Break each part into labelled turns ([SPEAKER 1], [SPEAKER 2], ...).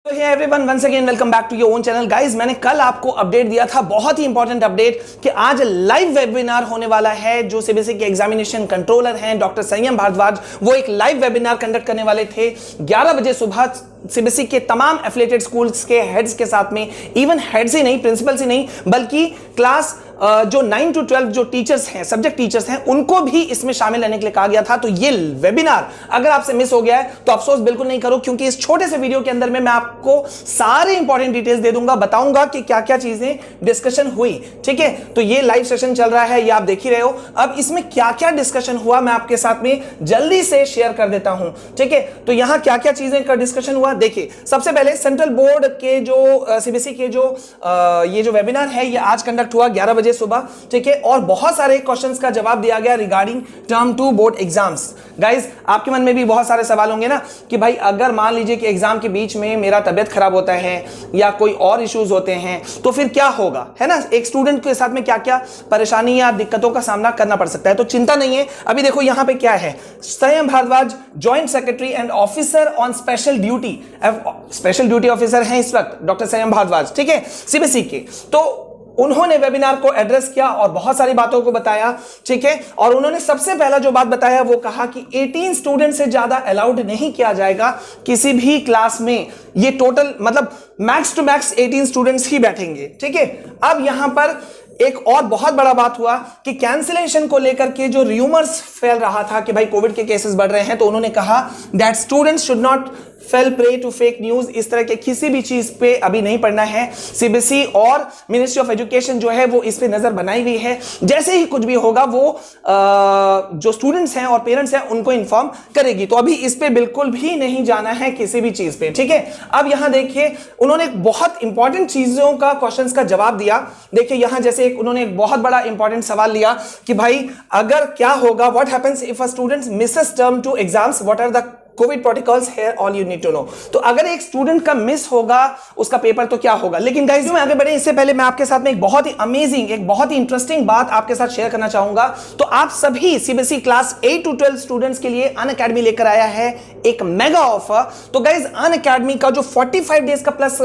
[SPEAKER 1] तो hey everyone, once again welcome back to your own channel. Guys, मैंने कल आपको अपडेट दिया था, बहुत ही इंपॉर्टेंट अपडेट, कि आज लाइव वेबिनार होने वाला है। जो सीबीएसई के एग्जामिनेशन कंट्रोलर हैं डॉक्टर संयम भारद्वाज, वो एक लाइव वेबिनार कंडक्ट करने वाले थे 11 बजे सुबह सीबीएसई के तमाम एफिलिएटेड स्कूल्स के हेड्स के साथ में। इवन हेड्स ही नहीं, प्रिंसिपल्स ही नहीं, बल्कि क्लास जो 9 to 12 जो टीचर्स हैं, सब्जेक्ट टीचर्स हैं, उनको भी इसमें शामिल रहने के लिए कहा गया था। तो ये वेबिनार अगर आपसे मिस हो गया है तो अफसोस बिल्कुल नहीं करो, क्योंकि इस छोटे से वीडियो के अंदर में मैं आपको सारे इंपॉर्टेंट डिटेल्स दे दूंगा, बताऊंगा कि क्या क्या चीजें डिस्कशन हुई। ठीक है, तो ये लाइव सेशन चल रहा है, ये आप देख ही रहे हो। अब इसमें क्या क्या डिस्कशन हुआ मैं आपके साथ में जल्दी से शेयर कर देता हूं। ठीक है, तो यहां क्या क्या चीजें का डिस्कशन हुआ, देखिए। सबसे पहले सेंट्रल बोर्ड के जो सीबीएसई के जो ये जो वेबिनार है, ये आज कंडक्ट हुआ 11 बजे सुबह। ठीक है, और बहुत सारे क्वेश्चंस का जवाब दिया गया regarding term 2 board exams. Guys, आपके मन में भी बहुत सारे सवाल होंगे ना कि भाई अगर मान लीजिए कि एग्जाम के बीच में मेरा तबियत खराब होता है या कोई और इश्यूज होते हैं तो फिर क्या होगा, है ना। एक स्टूडेंट के साथ में क्या क्या परेशानी या दिक्कतों का सामना करना पड़ सकता है। तो चिंता नहीं है। अभी देखो यहां पे क्या है, Sanyam Bhardwaj joint secretary and officer on special duty, special duty officer हैं इस वक्त डॉक्टर संयम भारद्वाज। ठीक है, सीबीएसई के। तो उन्होंने वेबिनार को एड्रेस किया और बहुत सारी बातों को बताया। ठीक है, और उन्होंने सबसे पहला जो बात बताया वो कहा कि 18 स्टूडेंट से ज्यादा अलाउड नहीं किया जाएगा किसी भी क्लास में। ये टोटल मतलब मैक्स टू मैक्स 18 स्टूडेंट्स ही बैठेंगे। ठीक है, अब यहां पर एक और बहुत बड़ा बात हुआ कि कैंसिलेशन को लेकर के जो र्यूमर्स फैल रहा था कि भाई कोविड के केसेस बढ़ रहे हैं, तो उन्होंने कहा that students should not fall prey to fake news. इस तरह के किसी भी चीज पे अभी नहीं पढ़ना है। सीबीएसई और मिनिस्ट्री ऑफ एजुकेशन जो है वो इस पे नजर बनाई हुई है। जैसे ही कुछ भी होगा वो जो स्टूडेंट्स हैं और पेरेंट्स हैं उनको इन्फॉर्म करेगी। तो अभी इस पे बिल्कुल भी नहीं जाना है किसी भी चीज पे। ठीक है, अब यहां देखिए उन्होंने बहुत इंपॉर्टेंट चीजों का क्वेश्चंस का जवाब दिया। देखिए यहां जैसे उन्होंने एक बहुत बड़ा इंपॉर्टेंट सवाल लिया कि भाई अगर क्या होगा, what happens if a student misses term 2 exams, what are the covid protocols here, all you need to know. तो अगर एक स्टूडेंट का मिस होगा उसका पेपर तो क्या होगा। लेकिन गाइस, में आगे बढ़े इससे पहले मैं आपके साथ में एक बहुत ही अमेजिंग, एक बहुत ही इंटरेस्टिंग बात आपके साथ शेयर करना चाहूंगा। तो आप सभी सीबीएसई क्लास 8 to 12 स्टूडेंट्स के लिए अनअकैडमी लेकर आया है एक मेगा ऑफर। तो गाइस, अनअकैडमी का जो 45 डेज का प्लस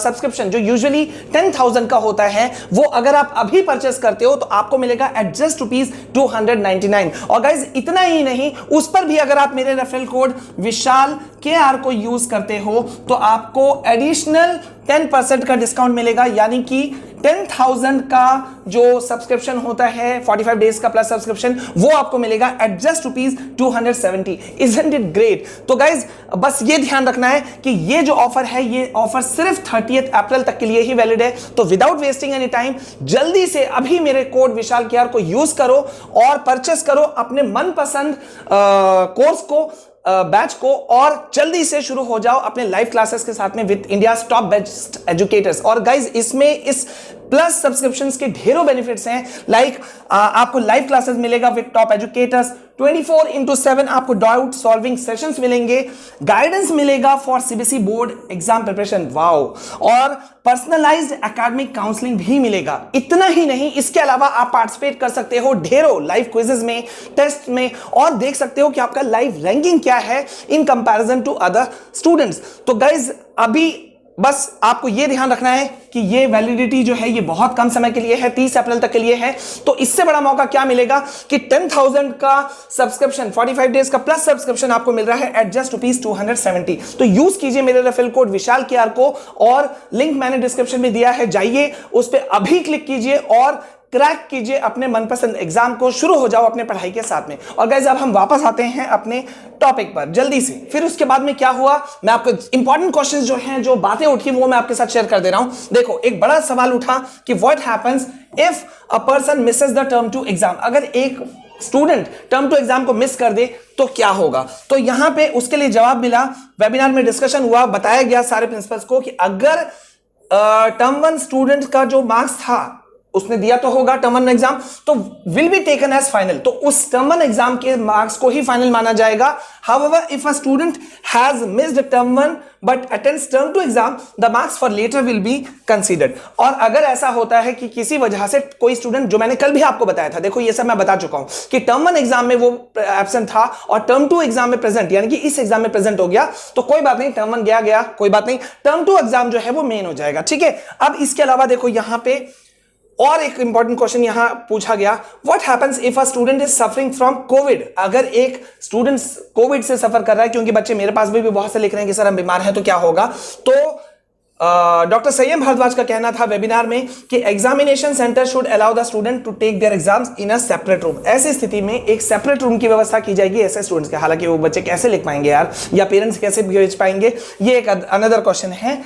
[SPEAKER 1] सब्सक्रिप्शन जो यूजुअली 10,000 का होता है, वो अगर आप अभी परचेस करते हो तो आपको मिलेगा एट जस्ट ₹299। और गाइस, इतना ही नहीं, उस पर भी अगर आप मेरे रेफरल कोड विशाल KR को यूज करते हो तो आपको एडिशनल 10% का डिस्काउंट मिलेगा। यानी कि 10,000 का जो सब्सक्रिप्शन होता है 45 डेज का प्लस सब्सक्रिप्शन, वो आपको मिलेगा at just ₹270। Isn't it great. तो गाइज, बस ये ध्यान रखना है कि ये जो ऑफर है, ये ऑफर सिर्फ 30 अप्रैल तक के लिए ही वैलिड है। तो विदाउट वेस्टिंग एनी टाइम जल्दी से अभी मेरे कोड विशाल KR को यूज करो और परचेस करो अपने मनपसंद कोर्स को, बैच को, और जल्दी से शुरू हो जाओ अपने लाइव क्लासेस के साथ में with India top best educators. और गाइज, इसमें इस प्लस सब्सक्रिप्शंस के ढेरों बेनिफिट्स हैं। लाइक आपको लाइव क्लासेस मिलेगा विद टॉप एजुकेटर्स, 24/7 आपको डाउट सॉल्विंग सेशंस मिलेंगे, गाइडेंस मिलेगा for CBSE board exam preparation, wow, और पर्सनलाइज्ड एकेडमिक काउंसलिंग भी मिलेगा। इतना ही नहीं, इसके अलावा आप पार्टिसिपेट कर सकते हो ढेरों लाइव क्विजेस में, टेस्ट में, और देख सकते हो कि आपका लाइव रैंकिंग क्या है in comparison to other students. तो गाइज, अभी बस आपको यह ध्यान रखना है कि ये वैलिडिटी जो है ये बहुत कम समय के लिए है, 30 अप्रैल तक के लिए है। तो इससे बड़ा मौका क्या मिलेगा कि 10,000 का सब्सक्रिप्शन, 45 डेज का प्लस सब्सक्रिप्शन आपको मिल रहा है एट जस्ट ₹270। तो यूज कीजिए मेरे रेफरल कोड विशाल KR को, और लिंक मैंने डिस्क्रिप्शन में दिया है, जाइए उस पर अभी क्लिक कीजिए और क्रैक कीजिए अपने मनपसंद एग्जाम को, शुरू हो जाओ अपने पढ़ाई के साथ में। और गाइस, अब हम वापस आते हैं अपने टॉपिक पर जल्दी से। फिर उसके बाद में क्या हुआ, मैं आपको इंपॉर्टेंट क्वेश्चंस जो हैं, जो बातें उठी, वो मैं आपके साथ शेयर कर दे रहा हूं। देखो, एक बड़ा सवाल उठा कि what happens if a person Mrs the term 2 exam. अगर एक स्टूडेंट टर्म 2 एग्जाम को मिस कर दे तो क्या होगा। तो यहां पे उसके लिए जवाब मिला, वेबिनार में डिस्कशन हुआ, बताया गया सारे प्रिंसिपल्स को कि अगर टर्म 1 स्टूडेंट का जो मार्क्स था उसने दिया तो होगा टर्म वन एग्जाम, तो will be taken as final, तो उस टर्म वन एग्जाम के मार्क्स को ही फाइनल माना जाएगा। However if a student has missed term one but attends term two exam, the marks for latter will be considered. और अगर ऐसा होता है कि किसी वजह से कोई स्टूडेंट, जो मैंने कल भी आपको बताया था, देखो ये सब मैं बता चुका हूं कि टर्म वन एग्जाम में वो एब्सेंट था और टर्म टू एग्जाम में प्रेजेंट, यानी कि इस एग्जाम में प्रेजेंट हो गया, तो कोई बात नहीं, टर्म वन गया गया, कोई बात नहीं, टर्म टू एग्जाम जो है वो मेन हो जाएगा, ठीक है। अब इसके अलावा देखो यहां पे और एक इंपॉर्टेंट क्वेश्चन यहां पूछा गया, what happens if a student is suffering from covid. अगर एक स्टूडेंट कोविड से सफर कर रहा है, क्योंकि बच्चे मेरे पास भी बहुत से लिख रहे हैं कि सर हम बीमार हैं तो क्या होगा, तो डॉक्टर संयम भारद्वाज का कहना था वेबिनार में कि examination centre should allow the student to take their exams in a separate room. ऐसी स्थिति में एक सेपरेट रूम की व्यवस्था की जाएगी ऐसे स्टूडेंट्स के। हालांकि वो बच्चे कैसे लिख पाएंगे यार, या पेरेंट्स कैसे भेज पाएंगे, ये एक अनदर क्वेश्चन है,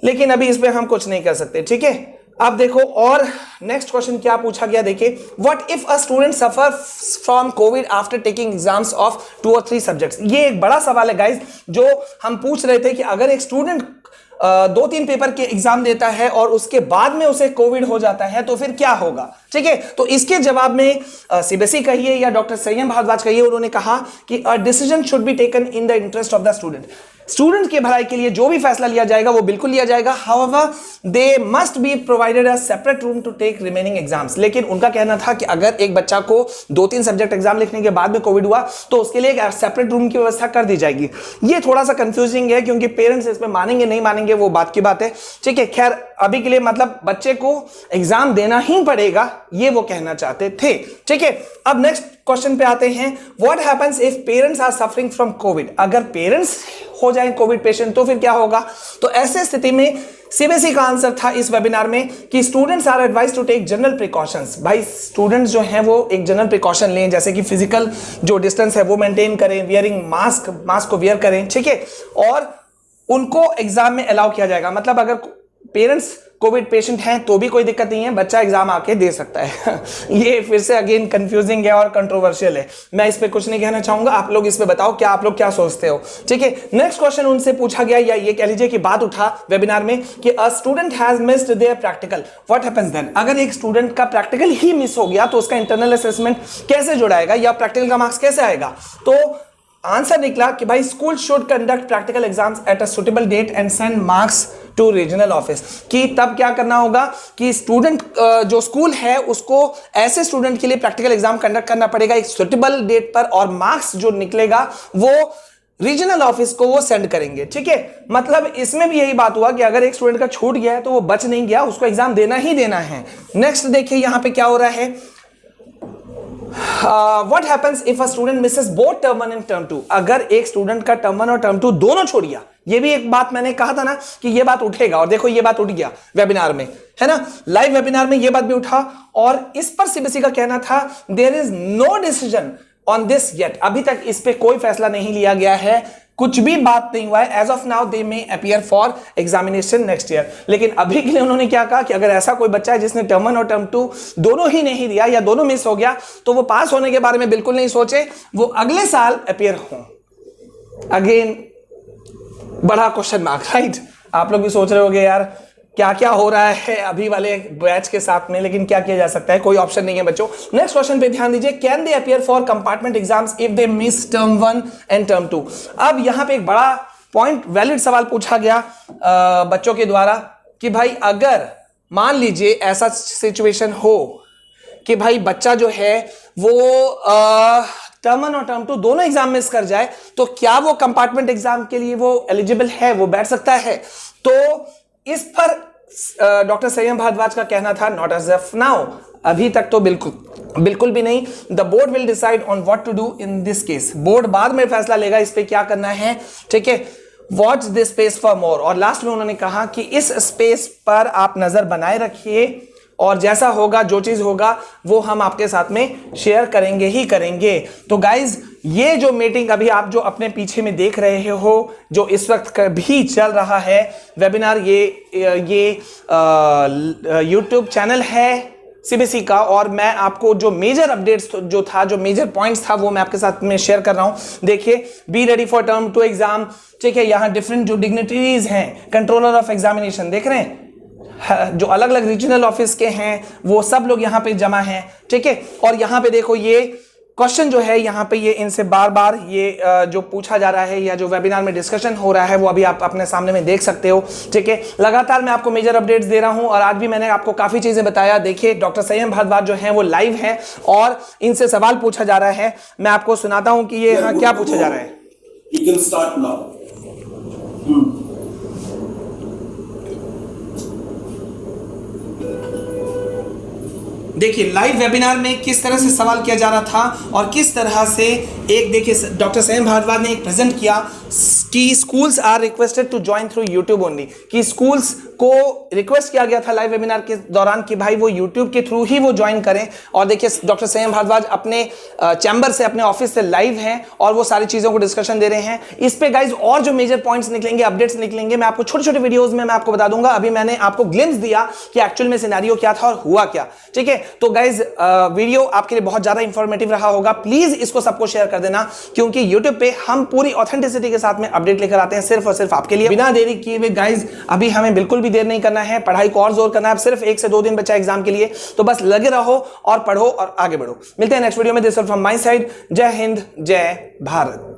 [SPEAKER 1] लेकिन अभी इस पे हम कुछ नहीं कर सकते, ठीक है। अब देखो और नेक्स्ट क्वेश्चन क्या पूछा गया, देखिए, what if a student suffer from Covid after taking exams of 2 और 3 सब्जेक्ट्स। ये एक बड़ा सवाल है गाइस, जो हम पूछ रहे थे कि अगर एक स्टूडेंट 2-3 पेपर के एग्जाम देता है और उसके बाद में उसे कोविड हो जाता है तो फिर क्या होगा, ठीक है। तो इसके जवाब में सीबीएसई कहिए या डॉक्टर संयम भारद्वाज कहिए, उन्होंने कहा कि a decision should be taken in the interest of the student. Student के भलाई के लिए जो भी फैसला लिया जाएगा वो बिल्कुल लिया जाएगा। However they must be provided a separate room to take remaining exams. लेकिन उनका कहना था कि अगर एक बच्चा को 2-3 सब्जेक्ट एग्जाम लिखने के बाद में कोविड हुआ तो उसके लिए एक सेपरेट रूम की व्यवस्था कर दी जाएगी। ये थोड़ा सा कंफ्यूजिंग है, क्योंकि पेरेंट्स इसमें मानेंगे नहीं मानेंगे वो बात की बात है, ठीक है। खैर अभी के लिए मतलब बच्चे को एग्जाम देना ही पड़ेगा, ये वो कहना चाहते थे, ठीक है। अब नेक्स्ट क्वेश्चन पे आते हैं, what happens if parents are suffering from covid. अगर पेरेंट्स हो जाए कोविड पेशेंट तो फिर क्या होगा। तो ऐसे स्थिति में सीबीएसई का आंसर था इस वेबिनार में कि students are advise to take general precautions. भाई स्टूडेंट्स जो हैं वो एक जनरल प्रिकॉशन लें, जैसे कि फिजिकल जो डिस्टेंस है वो मेंटेन करें, वियरिंग मास्क को वियर करें, ठीक है। और उनको एग्जाम में अलाउ किया जाएगा। मतलब अगर पेरेंट्स कोविड पेशेंट हैं तो भी कोई दिक्कत नहीं है, बच्चा एग्जाम आके दे सकता है। ये फिर से अगेन कंफ्यूजिंग है और कंट्रोवर्शियल है, मैं इस पे कुछ नहीं कहना चाहूंगा। आप लोग इस पे बताओ क्या आप लोग क्या सोचते हो, ठीक है। नेक्स्ट क्वेश्चन उनसे पूछा गया, या ये कह लीजिए कि बात उठा वेबिनार में कि a student has missed their practical, what happens then. अगर एक स्टूडेंट का प्रैक्टिकल ही मिस हो गया तो उसका इंटरनल असेसमेंट कैसे जुड़ाएगा या प्रैक्टिकल का मार्क्स कैसे आएगा। तो आंसर निकला कि भाई school should conduct practical exams at a suitable date and send marks to regional office. कि तब क्या करना होगा कि स्टूडेंट जो स्कूल है उसको ऐसे स्टूडेंट के लिए प्रैक्टिकल एग्जाम कंडक्ट करना पड़ेगा एक सुटेबल डेट पर, और मार्क्स जो निकलेगा वो रीजनल ऑफिस को वो सेंड करेंगे, ठीक है। मतलब इसमें भी यही बात हुआ कि अगर एक स्टूडेंट का छूट गया है तो वो बच नहीं गया, उसको एग्जाम देना ही देना है। नेक्स्ट देखिए यहां पे क्या हो रहा है, what happens if a student misses both term 1 and term 2। अगर एक स्टूडेंट का टर्म 1 और टर्म 2 दोनों छोड़ गया, ये भी एक बात मैंने कहा था ना कि ये बात उठेगा, और देखो ये बात उठ गया वेबिनार में, है ना, लाइव वेबिनार में ये बात भी उठा। और इस पर सीबीएसई का कहना था there is no decision on this yet. अभी तक इस पे कोई फैसला नहीं लिया गया है, कुछ भी बात नहीं हुआ है। As of now they may appear for examination next year. लेकिन अभी के लिए उन्होंने क्या कहा कि अगर ऐसा कोई बच्चा है जिसने टर्म 1 और टर्म 2 दोनों ही नहीं दिया या दोनों मिस हो गया, तो वो पास होने के बारे में बिल्कुल नहीं सोचे, वो अगले साल अपीयर हो। अगेन बड़ा क्वेश्चन मार्क, राइट। आप लोग भी सोच रहे होंगे यार क्या क्या हो रहा है अभी वाले बैच के साथ में, लेकिन क्या किया जा सकता है, कोई ऑप्शन नहीं है बच्चों। नेक्स्ट क्वेश्चन पे ध्यान दीजिए, can they appear for compartment exams if they miss term 1 and term 2। अब यहां पे एक बड़ा पॉइंट वैलिड सवाल पूछा गया बच्चों के द्वारा कि भाई अगर मान लीजिए ऐसा सिचुएशन हो कि भाई बच्चा जो है वो टर्म 1 और टर्म 2 दोनों एग्जाम मिस कर जाए, तो क्या वो कंपार्टमेंट एग्जाम के लिए वो एलिजिबल है, वो बैठ सकता है। तो इस पर डॉक्टर संयम भारद्वाज का कहना था नॉट एज ऑफ नाउ, अभी तक तो बिल्कुल भी नहीं। The board will decide on what to do in this case. Board बाद में फैसला लेगा इस पे क्या करना है, ठीक है। Watch this space for more. और लास्ट में उन्होंने कहा कि इस स्पेस पर आप नजर बनाए रखिए, और जैसा होगा जो चीज होगा वो हम आपके साथ में शेयर करेंगे ही करेंगे। तो गाइज ये जो मीटिंग अभी आप जो अपने पीछे में देख रहे हो, जो इस वक्त भी चल रहा है वेबिनार, ये यूट्यूब चैनल है सीबीएसई का, और मैं आपको जो मेजर अपडेट्स जो था, जो मेजर पॉइंट्स था वो मैं आपके साथ में शेयर कर रहा हूं। देखिए, be ready for term 2 exam, ठीक है। यहां डिफरेंट जो डिग्निटरीज हैं, कंट्रोलर ऑफ एग्जामिनेशन देख रहे हैं, जो अलग अलग रीजनल ऑफिस के हैं वो सब लोग यहाँ पे जमा हैं, ठीक है। और यहाँ पे देखो ये क्वेश्चन जो है यहाँ पे ये इनसे बार बार ये जो पूछा जा रहा है या जो वेबिनार में डिस्कशन हो रहा है वो अभी आप अपने सामने में देख सकते हो, ठीक है। लगातार मैं आपको मेजर अपडेट्स दे रहा हूँ और आज भी मैंने आपको काफी चीजें बताया। देखिए डॉक्टर संयम भारद्वाज जो है वो लाइव है और इनसे सवाल पूछा जा रहा है। मैं आपको सुनाता हूँ कि ये यहाँ क्या पूछा जा रहा है। देखिए लाइव वेबिनार में किस तरह से सवाल किया जा रहा था और किस तरह से एक देखिए डॉक्टर संयम भारद्वाज ने एक प्रेजेंट किया कि schools are requested to join through YouTube only, कि स्कूल्स को रिक्वेस्ट किया गया था लाइव वेबिनार के दौरान कि भाई वो यूट्यूब के थ्रू ही वो ज्वाइन करें। और देखिए डॉक्टर संयम भारद्वाज अपने चैम्बर से अपने ऑफिस से लाइव हैं और वो सारी चीजों को डिस्कशन दे रहे हैं। इस पे गाइज और जो मेजर पॉइंट्स निकलेंगे, अपडेट्स निकलेंगे, मैं आपको छोटे छोटे वीडियोस में मैं आपको बता दूंगा। अभी मैंने आपको ग्लिम्स दिया कि एक्चुअल में सिनेरियो क्या था और हुआ क्या, ठीक है। तो गाइज वीडियो आपके लिए बहुत ज्यादा इंफॉर्मेटिव रहा होगा, प्लीज इसको सबको शेयर कर देना क्योंकि यूट्यूब पे हम पूरी ऑथेंटिसिटी के साथ में अपडेट लेकर आते हैं सिर्फ और सिर्फ आपके लिए। बिना देरी किए हुए गाइज अभी हमें बिल्कुल भी देर नहीं करना है, पढ़ाई को और जोर करना है। अब सिर्फ 1 से 2 दिन बचा एग्जाम के लिए, तो बस लगे रहो और पढ़ो और आगे बढ़ो। मिलते हैं नेक्स्ट वीडियो में। This is from my side. जय हिंद, जय भारत।